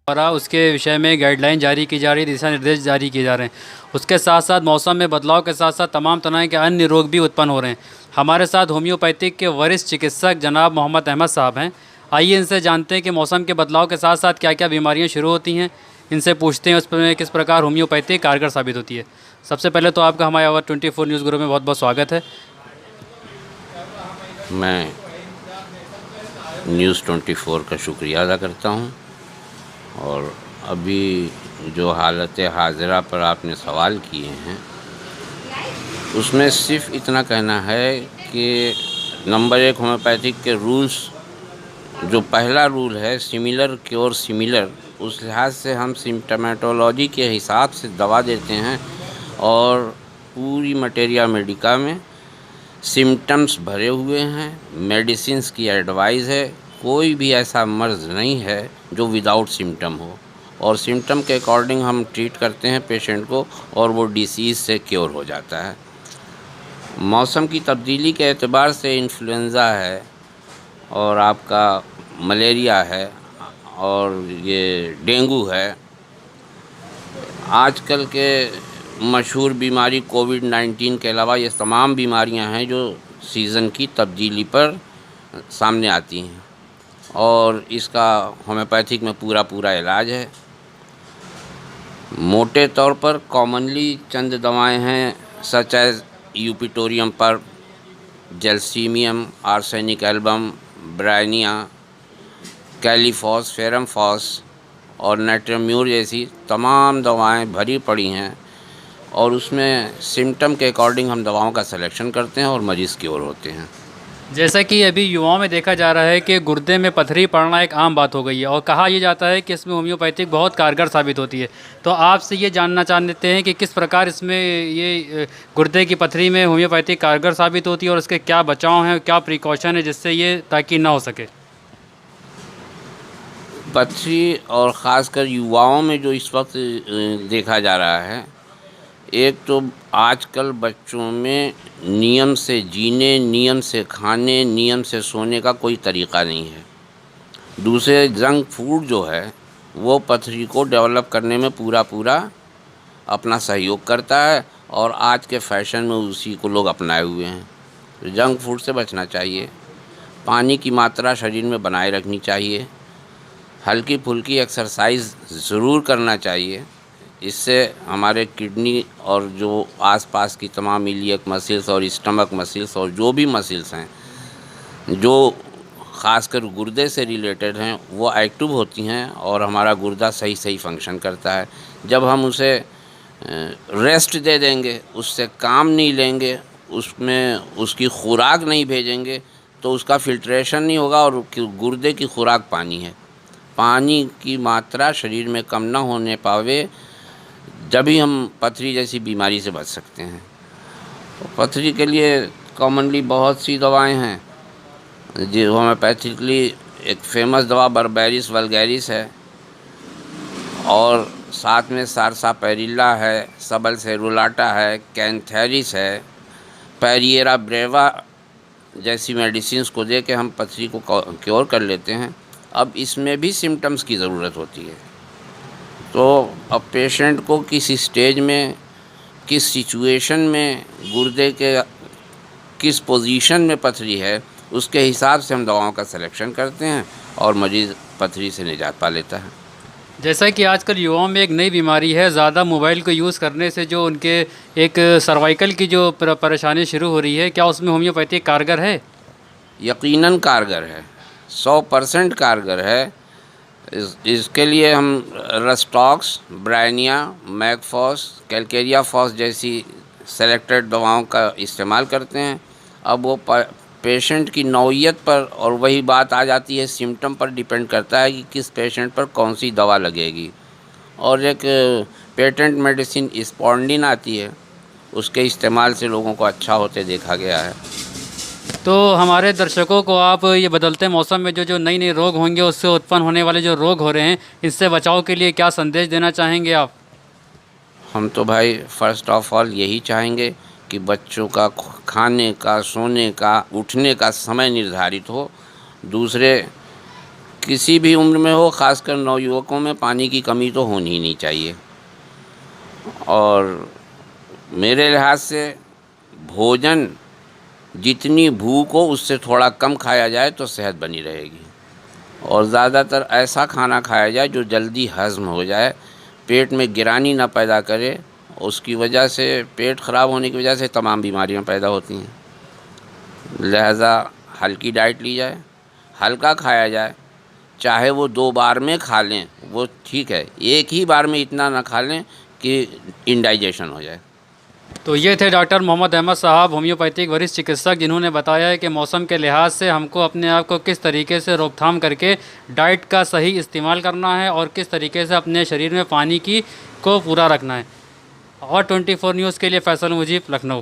द्वारा उसके विषय में गाइडलाइन जारी की जा रही है, दिशा निर्देश जारी किए जा रहे हैं। उसके साथ साथ मौसम में बदलाव के साथ साथ तमाम तरह के अन्य रोग भी उत्पन्न हो रहे हैं। हमारे साथ होम्योपैथिक के वरिष्ठ चिकित्सक जनाब मोहम्मद अहमद साहब हैं। आइए इनसे जानते हैं कि मौसम के बदलाव के साथ साथ क्या क्या बीमारियाँ शुरू होती हैं। इनसे पूछते हैं उस पर किस प्रकार होम्योपैथी कारगर साबित होती है। सबसे पहले तो आपका हमारे आवर 24 न्यूज़ ग्रुप में बहुत बहुत स्वागत है। मैं न्यूज़ 24 का शुक्रिया अदा करता हूं। और अभी जो हालत हाज़िरा पर आपने सवाल किए हैं उसमें सिर्फ इतना कहना है कि नंबर 1 होम्योपैथिक के रूल्स, जो पहला रूल है सिमिलर क्योर सिमिलर, उस लिहाज से हम सिम्टमेटोलॉजी के हिसाब से दवा देते हैं और पूरी मटेरिया मेडिका में सिम्टम्स भरे हुए हैं। मेडिसिन्स की एडवाइस है, कोई भी ऐसा मर्ज़ नहीं है जो विदाउट सिम्टम हो, और सिम्टम के अकॉर्डिंग हम ट्रीट करते हैं पेशेंट को और वो डिसीज़ से क्योर हो जाता है। मौसम की तब्दीली के एतबार से इन्फ्लुएंज़ा है और आपका मलेरिया है और ये डेंगू है। आजकल के मशहूर बीमारी कोविड-19 के अलावा ये तमाम बीमारियां हैं जो सीज़न की तब्दीली पर सामने आती हैं, और इसका होम्योपैथिक में पूरा इलाज है। मोटे तौर पर कॉमनली चंद दवाएं हैं, सच एज यूपिटोरियम पर, जेल्सीमियम, आर्सेनिक एल्बम, ब्रायनिया, कैलीफॉस, फेरमफॉस और नाइट्रोम्यूर जैसी तमाम दवाएं भरी पड़ी हैं, और उसमें सिम्टम के अकॉर्डिंग हम दवाओं का सिलेक्शन करते हैं और मरीज़ क्योर होते हैं। जैसा कि अभी युवाओं में देखा जा रहा है कि गुर्दे में पथरी पड़ना एक आम बात हो गई है और कहा यह जाता है कि इसमें होम्योपैथिक बहुत कारगर साबित होती है। तो आपसे ये जानना चाहते हैं कि किस प्रकार इसमें ये गुर्दे की पथरी में होम्योपैथिक कारगर साबित होती है और उसके क्या बचाव हैं, क्या प्रिकॉशन है जिससे ये ताकि ना हो सके। पथरी और ख़ासकर युवाओं में जो इस वक्त देखा जा रहा है, एक तो आजकल बच्चों में नियम से जीने, नियम से खाने, नियम से सोने का कोई तरीक़ा नहीं है। दूसरे, जंक फूड जो है वो पथरी को डेवलप करने में पूरा अपना सहयोग करता है, और आज के फैशन में उसी को लोग अपनाए हुए हैं। तो जंक फूड से बचना चाहिए। पानी की मात्रा शरीर में बनाए रखनी चाहिए। हल्की फुल्की एक्सरसाइज ज़रूर करना चाहिए। इससे हमारे किडनी और जो आसपास की तमाम इलियक मसल्स और स्टमक मसल्स और जो भी मसल्स हैं जो ख़ासकर गुर्दे से रिलेटेड हैं वो एक्टिव होती हैं, और हमारा गुर्दा सही फंक्शन करता है। जब हम उसे रेस्ट दे देंगे, उससे काम नहीं लेंगे, उसमें उसकी खुराक नहीं भेजेंगे, तो उसका फिल्ट्रेशन नहीं होगा। और गुर्दे की खुराक पानी है। पानी की मात्रा शरीर में कम ना होने पावे, जब ही हम पथरी जैसी बीमारी से बच सकते हैं। तो पथरी के लिए कॉमनली बहुत सी दवाएं हैं। जो होम्योपैथिकली एक फेमस दवा बर्बेरिस वल्गैरिस है, और साथ में सारसापेरिला है, सबलसेरुलाटा है, कैंथेरिस है, पेरिएरा ब्रेवा जैसी मेडिसिन्स को दे के हम पथरी को क्योर कर लेते हैं। अब इसमें भी सिम्टम्स की ज़रूरत होती है। तो अब पेशेंट को किस स्टेज में, किस सिचुएशन में, गुर्दे के किस पोजीशन में पथरी है, उसके हिसाब से हम दवाओं का सिलेक्शन करते हैं और मरीज़ पथरी से निजात पा लेता है। जैसा कि आजकल युवाओं में एक नई बीमारी है, ज़्यादा मोबाइल को यूज़ करने से जो उनके एक सर्वाइकल की जो परेशानी शुरू हो रही है, क्या उसमें होम्योपैथी कारगर है? यकीनन कारगर है, 100% कारगर है। इसके लिए हम रस्टॉक्स, ब्रायनिया, मैगफॉस, कैलकेरिया फॉस जैसी सेलेक्टेड दवाओं का इस्तेमाल करते हैं। अब वो पेशेंट की नौइयत पर, और वही बात आ जाती है सिम्टम पर, डिपेंड करता है कि किस पेशेंट पर कौन सी दवा लगेगी। और एक पेटेंट मेडिसिन स्पॉन्डिन आती है, उसके इस्तेमाल से लोगों को अच्छा होते देखा गया है। तो हमारे दर्शकों को आप ये बदलते मौसम में जो नई रोग होंगे, उससे उत्पन्न होने वाले जो रोग हो रहे हैं, इससे बचाव के लिए क्या संदेश देना चाहेंगे आप? हम तो भाई फ़र्स्ट ऑफ ऑल यही चाहेंगे कि बच्चों का खाने का, सोने का, उठने का समय निर्धारित हो। दूसरे, किसी भी उम्र में हो, ख़ासकर नवयुवकों में पानी की कमी तो होनी ही नहीं चाहिए। और मेरे लिहाज से भोजन जितनी भूख हो उससे थोड़ा कम खाया जाए तो सेहत बनी रहेगी। और ज़्यादातर ऐसा खाना खाया जाए जो जल्दी हज़म हो जाए, पेट में गिरानी ना पैदा करे। उसकी वजह से, पेट ख़राब होने की वजह से तमाम बीमारियां पैदा होती हैं। लिहाजा हल्की डाइट ली जाए, हल्का खाया जाए, चाहे वो 2 बार में खा लें वो ठीक है, एक ही बार में इतना ना खा लें कि इंडाइजेशन हो जाए। तो ये थे डॉक्टर मोहम्मद अहमद साहब, होम्योपैथिक वरिष्ठ चिकित्सक, जिन्होंने बताया है कि मौसम के लिहाज से हमको अपने आप को किस तरीके से रोकथाम करके डाइट का सही इस्तेमाल करना है और किस तरीके से अपने शरीर में पानी की को पूरा रखना है। और 24 न्यूज़ के लिए फैसल मुजीब, लखनऊ।